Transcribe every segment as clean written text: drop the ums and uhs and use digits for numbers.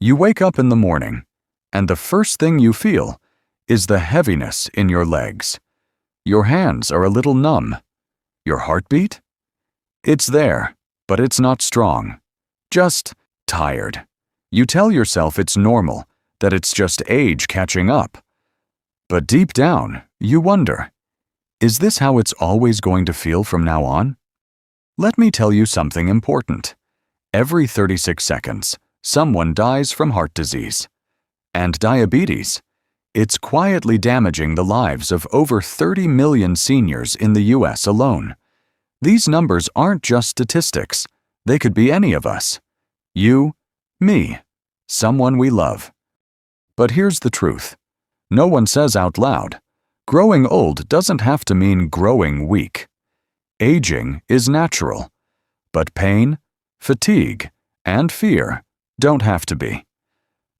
You wake up in the morning, and the first thing you feel is the heaviness in your legs. Your hands are a little numb. Your heartbeat? It's there, but it's not strong. Just tired. You tell yourself it's normal, that it's just age catching up. But deep down, you wonder, is this how it's always going to feel from now on? Let me tell you something important. Every 36 seconds, someone dies from heart disease. And diabetes, it's quietly damaging the lives of over 30 million seniors in the US alone. These numbers aren't just statistics. They could be any of us. You, me, someone we love. But here's the truth. No one says out loud, growing old doesn't have to mean growing weak. Aging is natural, but pain, fatigue, and fear don't have to be.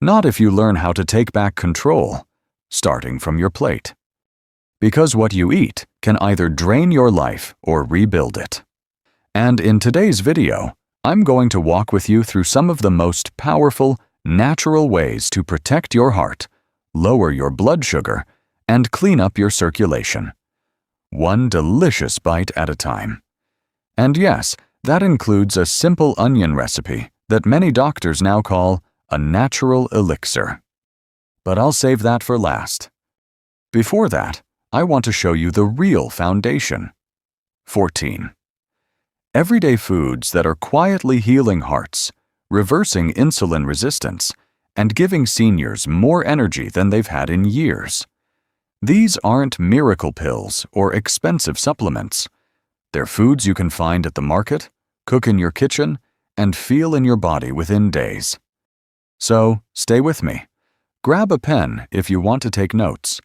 Not if you learn how to take back control, starting from your plate. Because what you eat can either drain your life or rebuild it. And in today's video, I'm going to walk with you through some of the most powerful, natural ways to protect your heart, lower your blood sugar, and clean up your circulation. One delicious bite at a time. And yes, that includes a simple onion recipe that many doctors now call a natural elixir. But I'll save that for last. Before that, I want to show you the real foundation. 14. Everyday foods that are quietly healing hearts, reversing insulin resistance, and giving seniors more energy than they've had in years. These aren't miracle pills or expensive supplements. They're foods you can find at the market, cook in your kitchen, and feel in your body within days. So, stay with me. Grab a pen if you want to take notes.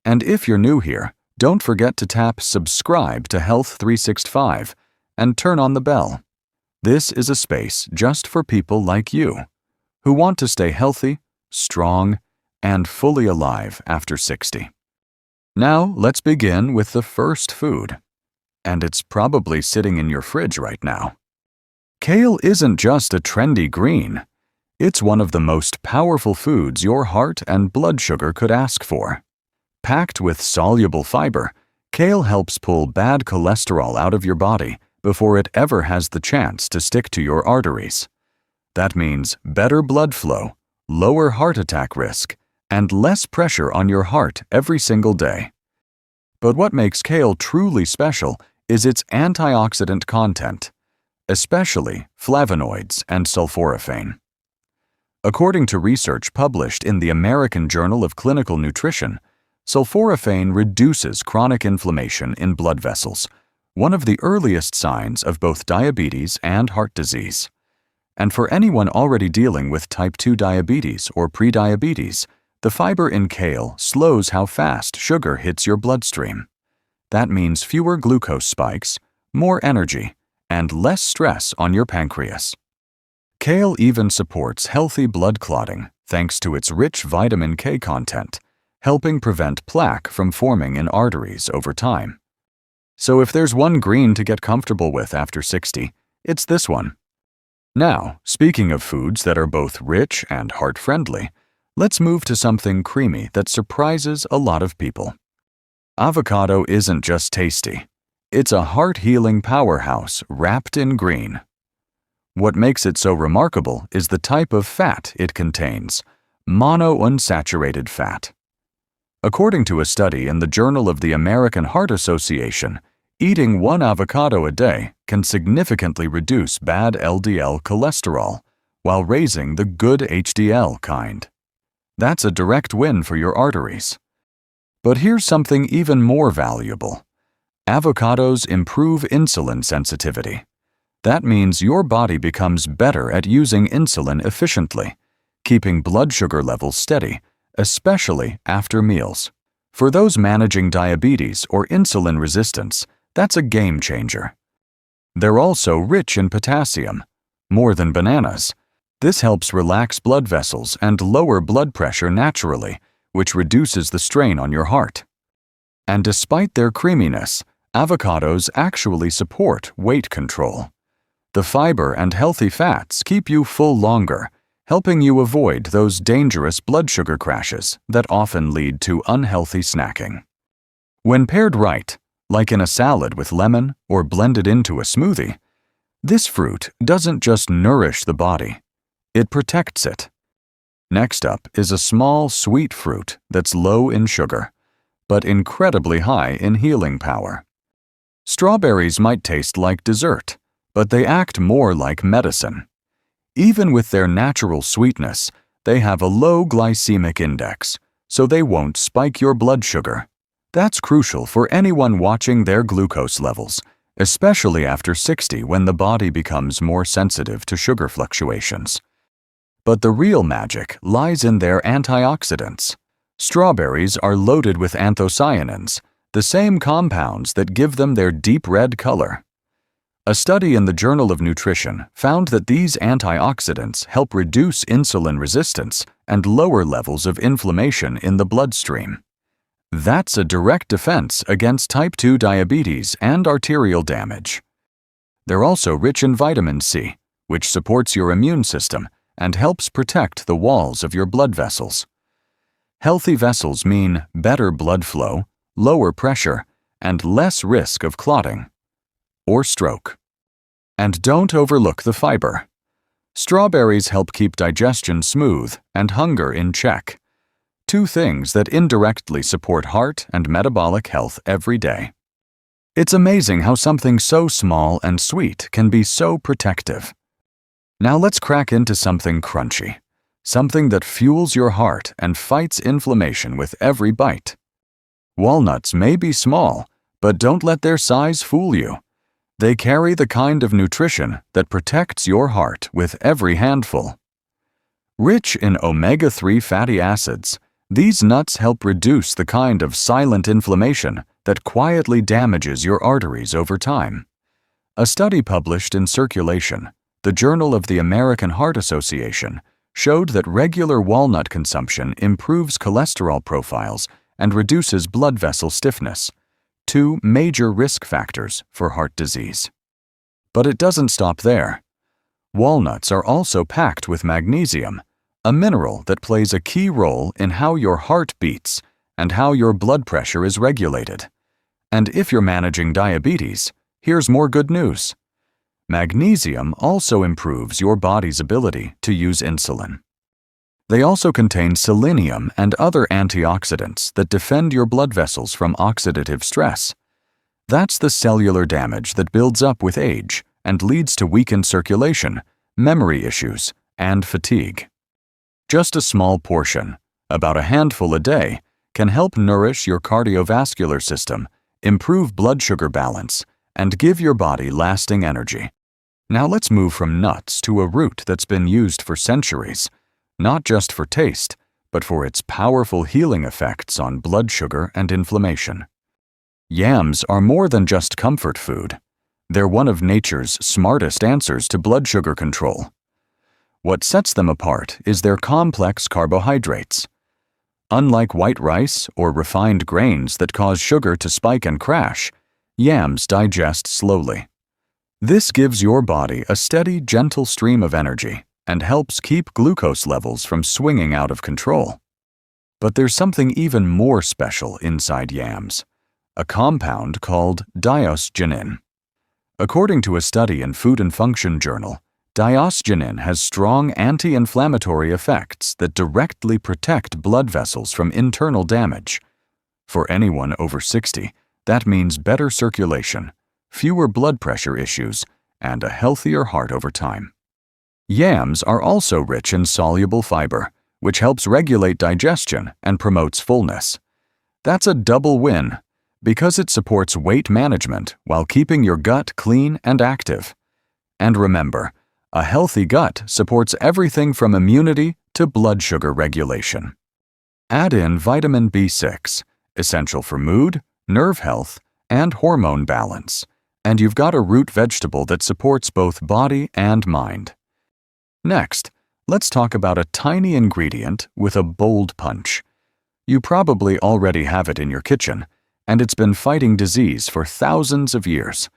And if you're new here, don't forget to tap subscribe to Health 365 and turn on the bell. This is a space just for people like you, who want to stay healthy, strong, and fully alive after 60. Now, let's begin with the first food. And it's probably sitting in your fridge right now. Kale isn't just a trendy green. It's one of the most powerful foods your heart and blood sugar could ask for. Packed with soluble fiber, kale helps pull bad cholesterol out of your body before it ever has the chance to stick to your arteries. That means better blood flow, lower heart attack risk, and less pressure on your heart every single day. But what makes kale truly special is its antioxidant content, especially flavonoids and sulforaphane. According to research published in the American Journal of Clinical Nutrition, sulforaphane reduces chronic inflammation in blood vessels, one of the earliest signs of both diabetes and heart disease. And for anyone already dealing with type 2 diabetes or prediabetes, the fiber in kale slows how fast sugar hits your bloodstream. That means fewer glucose spikes, more energy, and less stress on your pancreas. Kale even supports healthy blood clotting thanks to its rich vitamin K content, helping prevent plaque from forming in arteries over time. So if there's one green to get comfortable with after 60, it's this one. Now, speaking of foods that are both rich and heart-friendly, let's move to something creamy that surprises a lot of people. Avocado isn't just tasty. It's a heart-healing powerhouse wrapped in green. What makes it so remarkable is the type of fat it contains, monounsaturated fat. According to a study in the Journal of the American Heart Association, eating one avocado a day can significantly reduce bad LDL cholesterol while raising the good HDL kind. That's a direct win for your arteries. But here's something even more valuable. Avocados improve insulin sensitivity. That means your body becomes better at using insulin efficiently, keeping blood sugar levels steady, especially after meals. For those managing diabetes or insulin resistance, that's a game changer. They're also rich in potassium, more than bananas. This helps relax blood vessels and lower blood pressure naturally, which reduces the strain on your heart. And despite their creaminess, avocados actually support weight control. The fiber and healthy fats keep you full longer, helping you avoid those dangerous blood sugar crashes that often lead to unhealthy snacking. When paired right, like in a salad with lemon or blended into a smoothie, this fruit doesn't just nourish the body, it protects it. Next up is a small, sweet fruit that's low in sugar, but incredibly high in healing power. Strawberries might taste like dessert, but they act more like medicine. Even with their natural sweetness, they have a low glycemic index, so they won't spike your blood sugar. That's crucial for anyone watching their glucose levels, especially after 60 when the body becomes more sensitive to sugar fluctuations. But the real magic lies in their antioxidants. Strawberries are loaded with anthocyanins, the same compounds that give them their deep red color. A study in the Journal of Nutrition found that these antioxidants help reduce insulin resistance and lower levels of inflammation in the bloodstream. That's a direct defense against type 2 diabetes and arterial damage. They're also rich in vitamin C, which supports your immune system and helps protect the walls of your blood vessels. Healthy vessels mean better blood flow, lower pressure, and less risk of clotting or stroke. And don't overlook the fiber. Strawberries help keep digestion smooth and hunger in check, two things that indirectly support heart and metabolic health every day. It's amazing how something so small and sweet can be so protective. Now let's crack into something crunchy, something that fuels your heart and fights inflammation with every bite. Walnuts may be small, but don't let their size fool you. They carry the kind of nutrition that protects your heart with every handful. Rich in omega-3 fatty acids, these nuts help reduce the kind of silent inflammation that quietly damages your arteries over time. A study published in Circulation, the Journal of the American Heart Association, showed that regular walnut consumption improves cholesterol profiles and reduces blood vessel stiffness, two major risk factors for heart disease. But it doesn't stop there. Walnuts are also packed with magnesium, a mineral that plays a key role in how your heart beats and how your blood pressure is regulated. And if you're managing diabetes, here's more good news. Magnesium also improves your body's ability to use insulin. They also contain selenium and other antioxidants that defend your blood vessels from oxidative stress. That's the cellular damage that builds up with age and leads to weakened circulation, memory issues, and fatigue. Just a small portion, about a handful a day, can help nourish your cardiovascular system, improve blood sugar balance, and give your body lasting energy. Now let's move from nuts to a root that's been used for centuries, not just for taste, but for its powerful healing effects on blood sugar and inflammation. Yams are more than just comfort food. They're one of nature's smartest answers to blood sugar control. What sets them apart is their complex carbohydrates. Unlike white rice or refined grains that cause sugar to spike and crash, yams digest slowly. This gives your body a steady, gentle stream of energy and helps keep glucose levels from swinging out of control. But there's something even more special inside yams, a compound called diosgenin. According to a study in Food and Function Journal, diosgenin has strong anti-inflammatory effects that directly protect blood vessels from internal damage. For anyone over 60, that means better circulation, fewer blood pressure issues, and a healthier heart over time. Yams are also rich in soluble fiber, which helps regulate digestion and promotes fullness. That's a double win, because it supports weight management while keeping your gut clean and active. And remember, a healthy gut supports everything from immunity to blood sugar regulation. Add in vitamin B6, essential for mood, nerve health, and hormone balance, and you've got a root vegetable that supports both body and mind. Next, let's talk about a tiny ingredient with a bold punch. You probably already have it in your kitchen, and it's been fighting disease for thousands of years.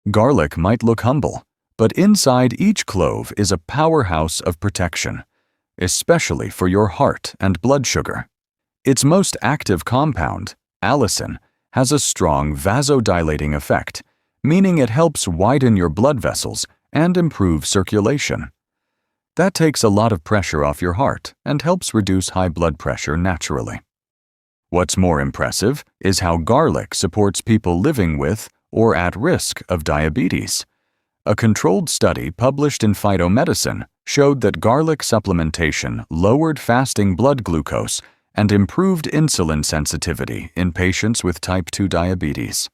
Garlic might look humble, but inside each clove is a powerhouse of protection, especially for your heart and blood sugar. Its most active compound, allicin, has a strong vasodilating effect, meaning it helps widen your blood vessels and improve circulation. That takes a lot of pressure off your heart and helps reduce high blood pressure naturally. What's more impressive is how garlic supports people living with or at risk of diabetes. A controlled study published in Phytomedicine showed that garlic supplementation lowered fasting blood glucose and improved insulin sensitivity in patients with type 2 diabetes.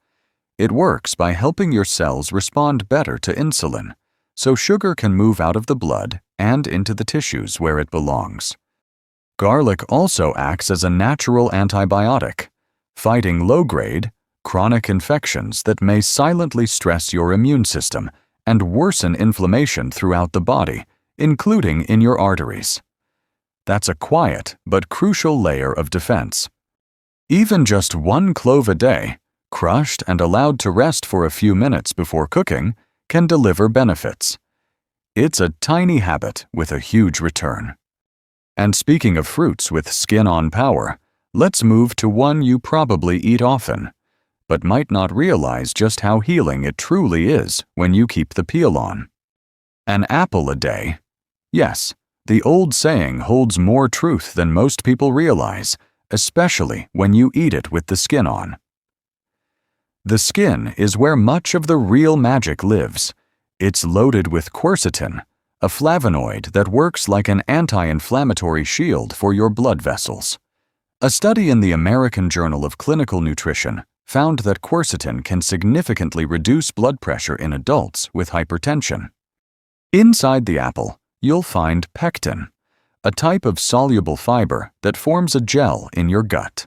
It works by helping your cells respond better to insulin, so sugar can move out of the blood and into the tissues where it belongs. Garlic also acts as a natural antibiotic, fighting low-grade, chronic infections that may silently stress your immune system and worsen inflammation throughout the body, including in your arteries. That's a quiet but crucial layer of defense. Even just 1 clove a day, crushed and allowed to rest for a few minutes before cooking, can deliver benefits. It's a tiny habit with a huge return. And speaking of fruits with skin-on power, let's move to one you probably eat often, but might not realize just how healing it truly is when you keep the peel on. An apple a day. Yes, the old saying holds more truth than most people realize, especially when you eat it with the skin on. The skin is where much of the real magic lives. It's loaded with quercetin, a flavonoid that works like an anti-inflammatory shield for your blood vessels. A study in the American Journal of Clinical Nutrition found that quercetin can significantly reduce blood pressure in adults with hypertension. Inside the apple, you'll find pectin, a type of soluble fiber that forms a gel in your gut.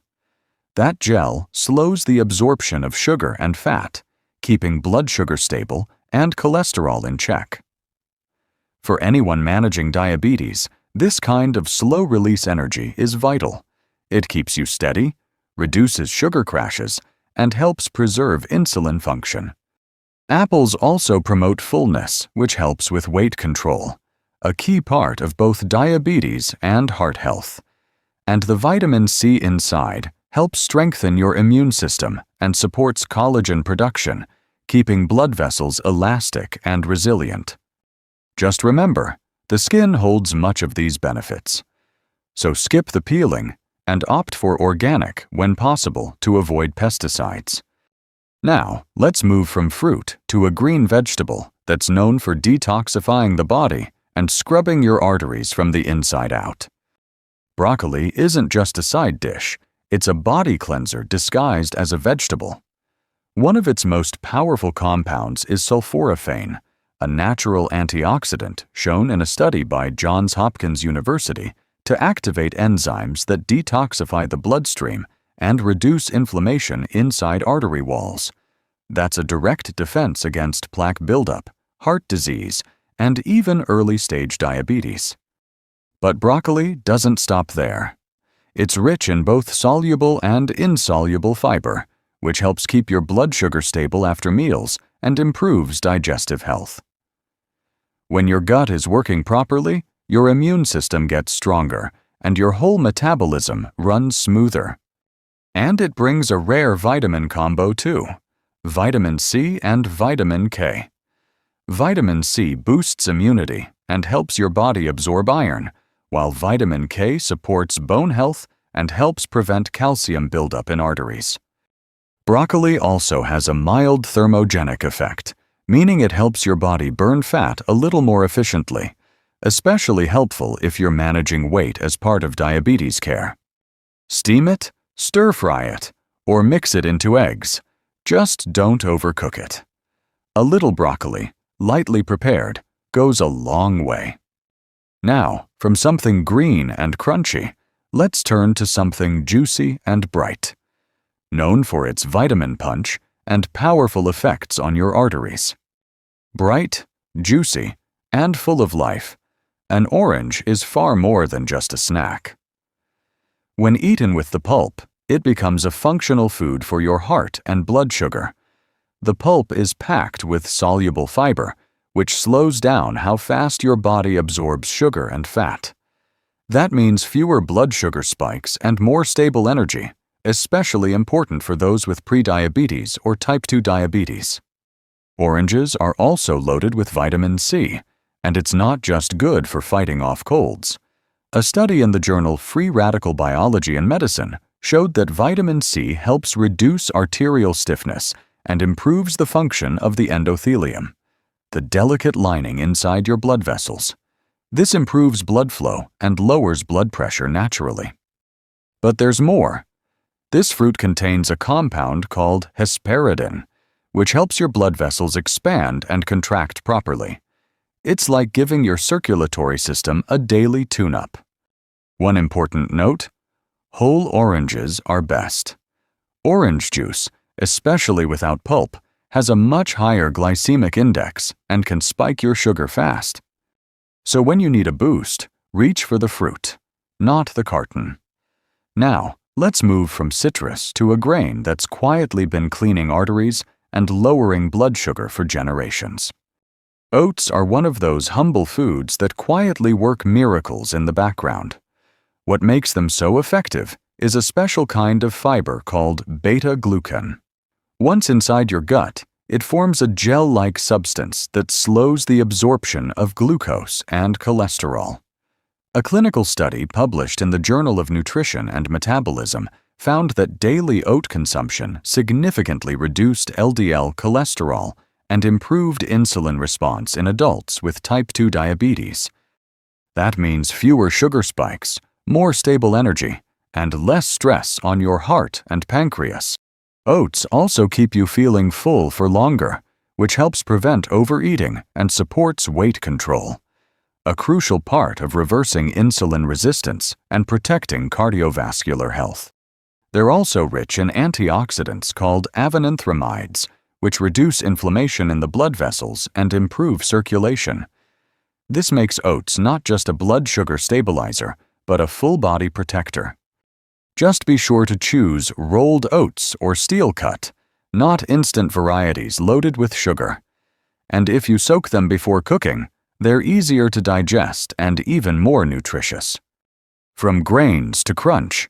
That gel slows the absorption of sugar and fat, keeping blood sugar stable and cholesterol in check. For anyone managing diabetes, this kind of slow-release energy is vital. It keeps you steady, reduces sugar crashes, and helps preserve insulin function. Apples also promote fullness, which helps with weight control, a key part of both diabetes and heart health. And the vitamin C inside helps strengthen your immune system and supports collagen production, keeping blood vessels elastic and resilient. Just remember, the skin holds much of these benefits. So skip the peeling and opt for organic when possible to avoid pesticides. Now, let's move from fruit to a green vegetable that's known for detoxifying the body and scrubbing your arteries from the inside out. Broccoli isn't just a side dish. It's a body cleanser disguised as a vegetable. One of its most powerful compounds is sulforaphane, a natural antioxidant shown in a study by Johns Hopkins University to activate enzymes that detoxify the bloodstream and reduce inflammation inside artery walls. That's a direct defense against plaque buildup, heart disease, and even early-stage diabetes. But broccoli doesn't stop there. It's rich in both soluble and insoluble fiber, which helps keep your blood sugar stable after meals and improves digestive health. When your gut is working properly, your immune system gets stronger and your whole metabolism runs smoother. And it brings a rare vitamin combo too, vitamin C and vitamin K. Vitamin C boosts immunity and helps your body absorb iron, while vitamin K supports bone health and helps prevent calcium buildup in arteries. Broccoli also has a mild thermogenic effect, meaning it helps your body burn fat a little more efficiently, especially helpful if you're managing weight as part of diabetes care. Steam it, stir-fry it, or mix it into eggs. Just don't overcook it. A little broccoli, lightly prepared, goes a long way. Now, from something green and crunchy, let's turn to something juicy and bright. Known for its vitamin punch and powerful effects on your arteries. Bright, juicy, and full of life, an orange is far more than just a snack. When eaten with the pulp, it becomes a functional food for your heart and blood sugar. The pulp is packed with soluble fiber, which slows down how fast your body absorbs sugar and fat. That means fewer blood sugar spikes and more stable energy, especially important for those with prediabetes or type 2 diabetes. Oranges are also loaded with vitamin C, and it's not just good for fighting off colds. A study in the journal Free Radical Biology and Medicine showed that vitamin C helps reduce arterial stiffness and improves the function of the endothelium, the delicate lining inside your blood vessels. This improves blood flow and lowers blood pressure naturally. But there's more. This fruit contains a compound called hesperidin, which helps your blood vessels expand and contract properly. It's like giving your circulatory system a daily tune-up. One important note: whole oranges are best. Orange juice, especially without pulp, has a much higher glycemic index and can spike your sugar fast. So when you need a boost, reach for the fruit, not the carton. Now, let's move from citrus to a grain that's quietly been cleaning arteries and lowering blood sugar for generations. Oats are one of those humble foods that quietly work miracles in the background. What makes them so effective is a special kind of fiber called beta-glucan. Once inside your gut, it forms a gel-like substance that slows the absorption of glucose and cholesterol. A clinical study published in the Journal of Nutrition and Metabolism found that daily oat consumption significantly reduced LDL cholesterol and improved insulin response in adults with type 2 diabetes. That means fewer sugar spikes, more stable energy, and less stress on your heart and pancreas. Oats also keep you feeling full for longer, which helps prevent overeating and supports weight control, a crucial part of reversing insulin resistance and protecting cardiovascular health. They're also rich in antioxidants called avenanthramides, which reduce inflammation in the blood vessels and improve circulation. This makes oats not just a blood sugar stabilizer, but a full-body protector. Just be sure to choose rolled oats or steel cut, not instant varieties loaded with sugar. And if you soak them before cooking, they're easier to digest and even more nutritious. From grains to crunch.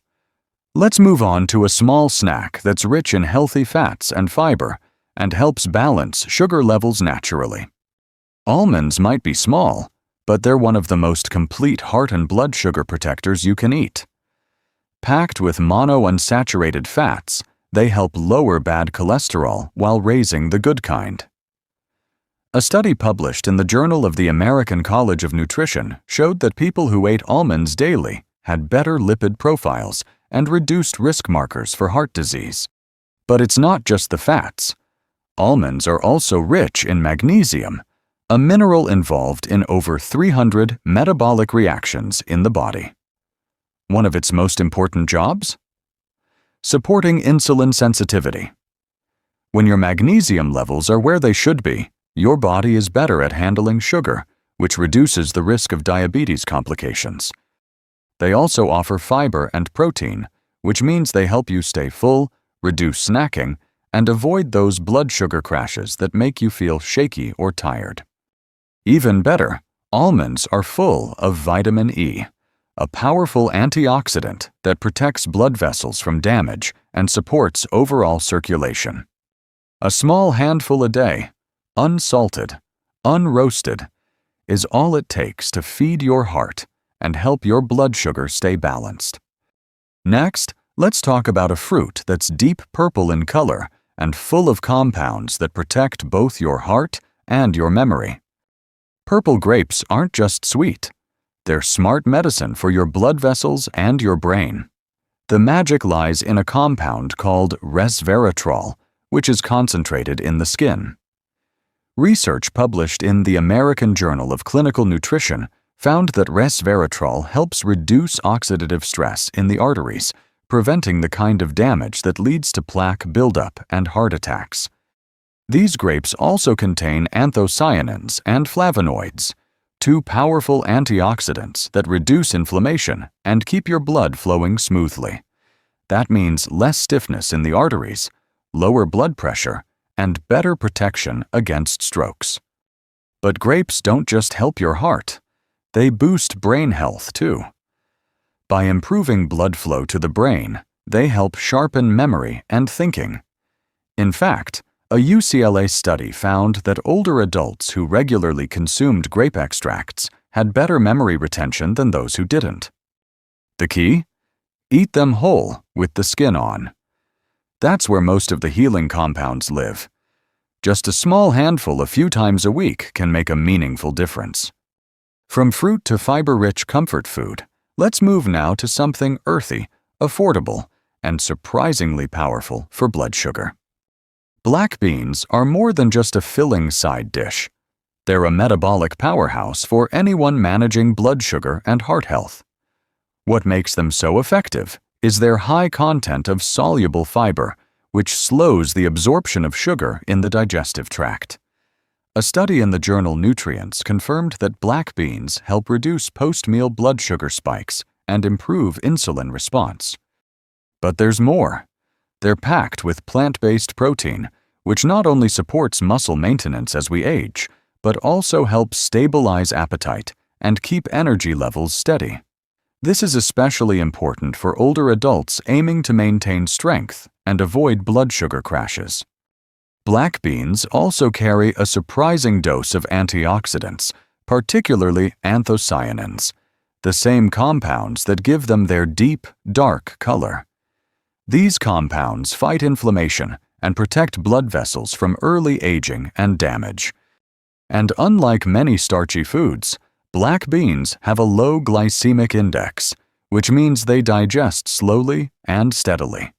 Let's move on to a small snack that's rich in healthy fats and fiber and helps balance sugar levels naturally. Almonds might be small, but they're one of the most complete heart and blood sugar protectors you can eat. Packed with monounsaturated fats, they help lower bad cholesterol while raising the good kind. A study published in the Journal of the American College of Nutrition showed that people who ate almonds daily had better lipid profiles and reduced risk markers for heart disease. But it's not just the fats. Almonds are also rich in magnesium, a mineral involved in over 300 metabolic reactions in the body. One of its most important jobs? Supporting insulin sensitivity. When your magnesium levels are where they should be, your body is better at handling sugar, which reduces the risk of diabetes complications. They also offer fiber and protein, which means they help you stay full, reduce snacking, and avoid those blood sugar crashes that make you feel shaky or tired. Even better, almonds are full of vitamin E, a powerful antioxidant that protects blood vessels from damage and supports overall circulation. A small handful a day, unsalted, unroasted, is all it takes to feed your heart and help your blood sugar stay balanced. Next, let's talk about a fruit that's deep purple in color and full of compounds that protect both your heart and your memory. Purple grapes aren't just sweet. They're smart medicine for your blood vessels and your brain. The magic lies in a compound called resveratrol, which is concentrated in the skin. Research published in the American Journal of Clinical Nutrition found that resveratrol helps reduce oxidative stress in the arteries, preventing the kind of damage that leads to plaque buildup and heart attacks. These grapes also contain anthocyanins and flavonoids, two powerful antioxidants that reduce inflammation and keep your blood flowing smoothly. That means less stiffness in the arteries, lower blood pressure, and better protection against strokes. But grapes don't just help your heart. They boost brain health too. By improving blood flow to the brain, they help sharpen memory and thinking. In fact, a UCLA study found that older adults who regularly consumed grape extracts had better memory retention than those who didn't. The key? Eat them whole, with the skin on. That's where most of the healing compounds live. Just a small handful a few times a week can make a meaningful difference. From fruit to fiber-rich comfort food, let's move now to something earthy, affordable, and surprisingly powerful for blood sugar. Black beans are more than just a filling side dish. They're a metabolic powerhouse for anyone managing blood sugar and heart health. What makes them so effective is their high content of soluble fiber, which slows the absorption of sugar in the digestive tract. A study in the journal Nutrients confirmed that black beans help reduce post-meal blood sugar spikes and improve insulin response. But there's more. They're packed with plant-based protein, which not only supports muscle maintenance as we age, but also helps stabilize appetite and keep energy levels steady. This is especially important for older adults aiming to maintain strength and avoid blood sugar crashes. Black beans also carry a surprising dose of antioxidants, particularly anthocyanins, the same compounds that give them their deep, dark color. These compounds fight inflammation and protect blood vessels from early aging and damage. And unlike many starchy foods, black beans have a low glycemic index, which means they digest slowly and steadily.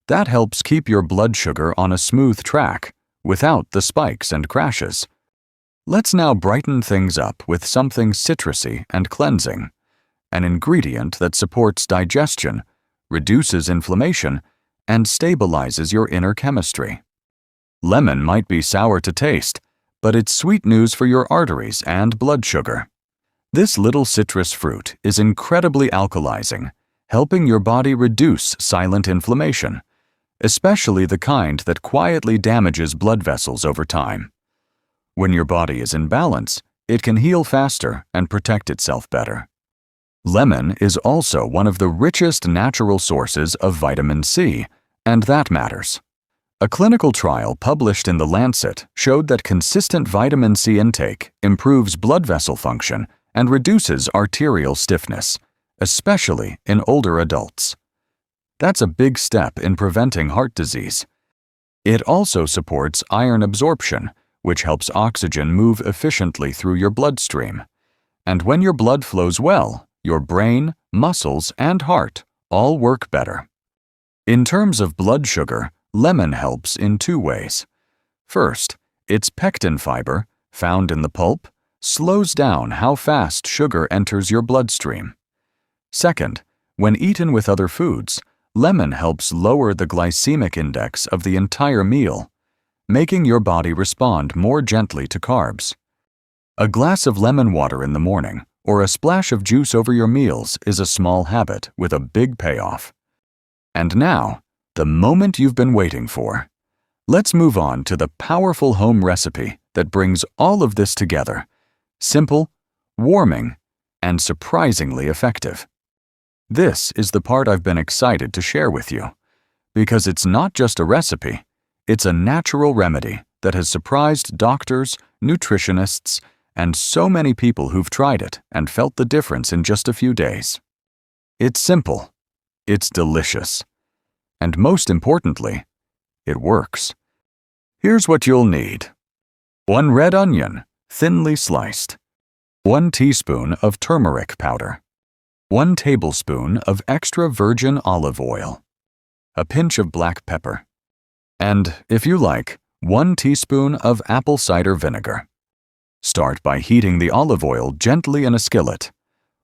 That helps keep your blood sugar on a smooth track, without the spikes and crashes. Let's now brighten things up with something citrusy and cleansing, an ingredient that supports digestion, reduces inflammation, and stabilizes your inner chemistry. Lemon might be sour to taste, but it's sweet news for your arteries and blood sugar. This little citrus fruit is incredibly alkalizing, helping your body reduce silent inflammation, especially the kind that quietly damages blood vessels over time. When your body is in balance, it can heal faster and protect itself better. Lemon is also one of the richest natural sources of vitamin C, and that matters. A clinical trial published in The Lancet showed that consistent vitamin C intake improves blood vessel function and reduces arterial stiffness, especially in older adults. That's a big step in preventing heart disease. It also supports iron absorption, which helps oxygen move efficiently through your bloodstream. And when your blood flows well, your brain, muscles, and heart all work better. In terms of blood sugar, lemon helps in two ways. First, its pectin fiber, found in the pulp, slows down how fast sugar enters your bloodstream. Second, when eaten with other foods, lemon helps lower the glycemic index of the entire meal, making your body respond more gently to carbs. A glass of lemon water in the morning or a splash of juice over your meals is a small habit with a big payoff. And now, the moment you've been waiting for. Let's move on to the powerful home recipe that brings all of this together. Simple, warming, and surprisingly effective. This is the part I've been excited to share with you, because it's not just a recipe, it's a natural remedy that has surprised doctors, nutritionists, and so many people who've tried it and felt the difference in just a few days. It's simple, it's delicious, and most importantly, it works. Here's what you'll need. 1 red onion, thinly sliced. 1 teaspoon of turmeric powder. 1 tablespoon of extra virgin olive oil. A pinch of black pepper. And, if you like, 1 teaspoon of apple cider vinegar. Start by heating the olive oil gently in a skillet.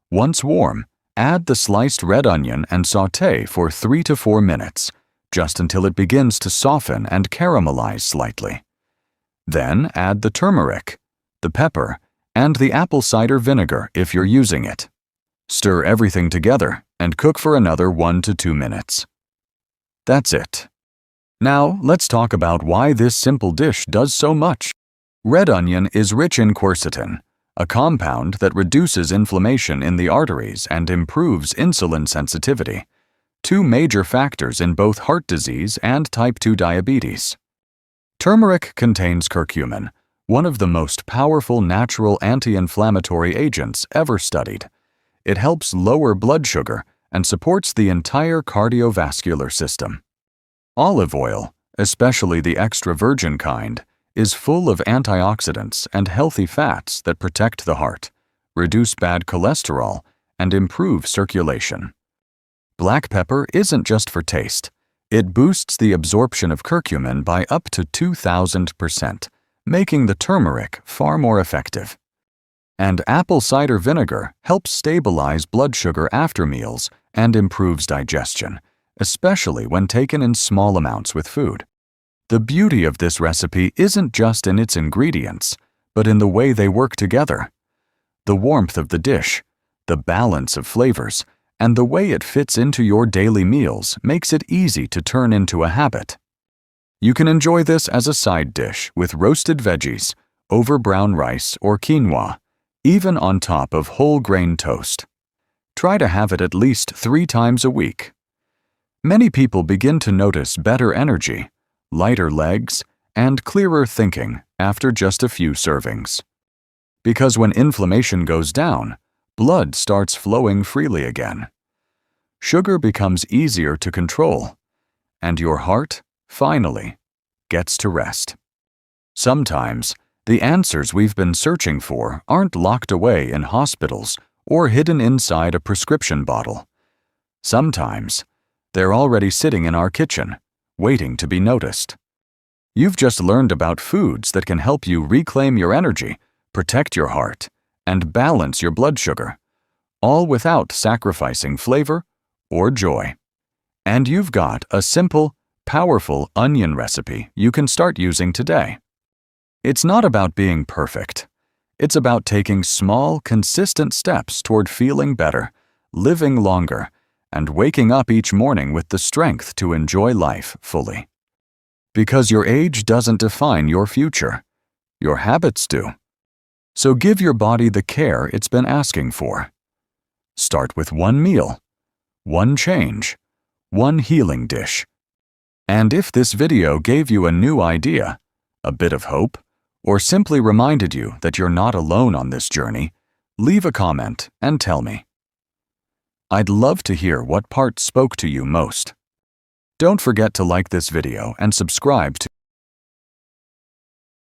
Once warm, add the sliced red onion and sauté for 3 to 4 minutes, just until it begins to soften and caramelize slightly. Then add the turmeric, the pepper, and the apple cider vinegar if you're using it. Stir everything together and cook for another 1 to 2 minutes. That's it. Now, let's talk about why this simple dish does so much. Red onion is rich in quercetin, a compound that reduces inflammation in the arteries and improves insulin sensitivity, two major factors in both heart disease and type 2 diabetes. Turmeric contains curcumin, one of the most powerful natural anti-inflammatory agents ever studied. It helps lower blood sugar and supports the entire cardiovascular system. Olive oil, especially the extra virgin kind, is full of antioxidants and healthy fats that protect the heart, reduce bad cholesterol, and improve circulation. Black pepper isn't just for taste. It boosts the absorption of curcumin by up to 2,000%, making the turmeric far more effective. And apple cider vinegar helps stabilize blood sugar after meals and improves digestion, especially when taken in small amounts with food. The beauty of this recipe isn't just in its ingredients, but in the way they work together. The warmth of the dish, the balance of flavors, and the way it fits into your daily meals makes it easy to turn into a habit. You can enjoy this as a side dish with roasted veggies, over brown rice or quinoa, even on top of whole grain toast. Try to have it at least 3 times a week. Many people begin to notice better energy, lighter legs, and clearer thinking after just a few servings. Because when inflammation goes down, blood starts flowing freely again. Sugar becomes easier to control, and your heart, finally, gets to rest. Sometimes, the answers we've been searching for aren't locked away in hospitals or hidden inside a prescription bottle. Sometimes, they're already sitting in our kitchen, waiting to be noticed. You've just learned about foods that can help you reclaim your energy, protect your heart, and balance your blood sugar, all without sacrificing flavor or joy. And you've got a simple, powerful onion recipe you can start using today. It's not about being perfect. It's about taking small, consistent steps toward feeling better, living longer, and waking up each morning with the strength to enjoy life fully. Because your age doesn't define your future. Your habits do. So give your body the care it's been asking for. Start with one meal, one change, one healing dish. And if this video gave you a new idea, a bit of hope, or simply reminded you that you're not alone on this journey, leave a comment and tell me. I'd love to hear what part spoke to you most. Don't forget to like this video and subscribe to